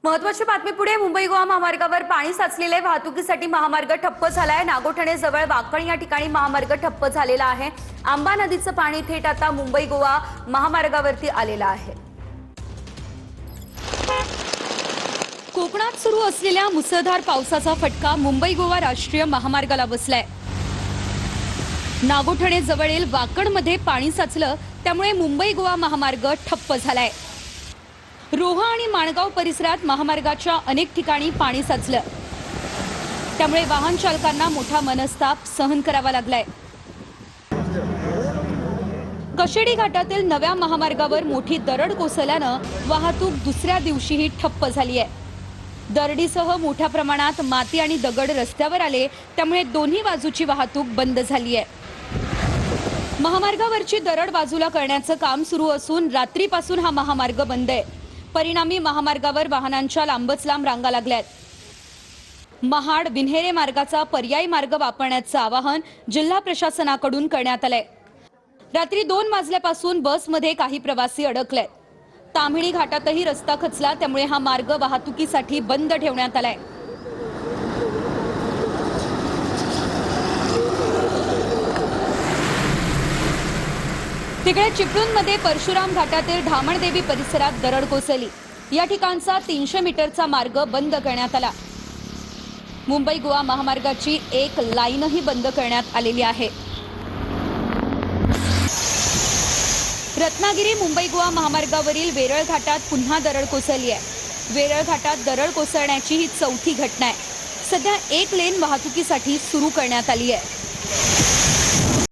महत्वाची बातमी पुढे. मुंबई गोवा महामार्गावर पाणी साचलेले, वाहतुकीसाठी महामार्ग ठप्प झालाय। नागोठणे जवळ वाकण या ठिकाणी महामार्ग ठप्प झालेला आहे। आंबा नदीचं पाणी थेट आता मुंबई गोवा महामार्गावरती आलेलं आहे। कोकणात सुरू असलेल्या मुसळधार पावसाचा फटका मुंबई गोवा राष्ट्रीय महामार्गाला बसलाय। नागोठणे जवळील वाकणमध्ये पाणी साचलं, त्यामुळे मुंबई गोवा महामार्ग ठप्प झालाय। रोहा आणि माणगाव परिसरात महामार्गाच्या अनेक ठिकाणी पाणी साचलं, त्यामुळे वाहन चालकांना मोठा मनस्ताप सहन करावा लागलाय। कशेडी घाटातील नव्या महामार्गावर मोठी दरड कोसळल्यानं वाहतूक दुसऱ्या दिवशीही ठप्प झाली आहे। दरडीसह मोठ्या प्रमाणात माती आणि दगड रस्त्यावर आले, त्यामुळे दोन्ही बाजूची वाहतूक बंद झाली आहे। महामार्गावरची दरड बाजूला करण्याचं काम सुरू असून रात्रीपासून हा महामार्ग बंद आहे। परिणामी महामार्गावर वाहनांच्या लांबच लांब रांगा लागल्यात। महाड विन्हेरे मार्गाचा पर्यायी मार्ग वापरण्याचं आवाहन जिल्हा प्रशासनाकडून करण्यात आलंय। रात्री 2 वाजल्यापासून बसमध्ये काही प्रवासी अडकलेत। ताम्हिणी घाटातही रस्ता खचला, त्यामुळे हा मार्ग वाहतुकीसाठी बंद ठेवण्यात आलाय। तिकडे चिपळूणमध्ये परशुराम घाटातील धामणदेवी परिसरात दरड कोसळली। या ठिकाणचा 300 मीटरचा मार्ग बंद करण्यात आला। मुंबई गोवा महामार्गाची एक लाईनही बंद करण्यात आलेली आहे। रत्नागिरी मुंबई गोवा महामार्गावरील वेरळ घाटात पुन्हा दरड कोसळली आहे। वेरळ घाटात दरड कोसळण्याची ही चौथी घटना आहे। सध्या एक लेन वाहतुकीसाठी सुरू करण्यात आली आहे।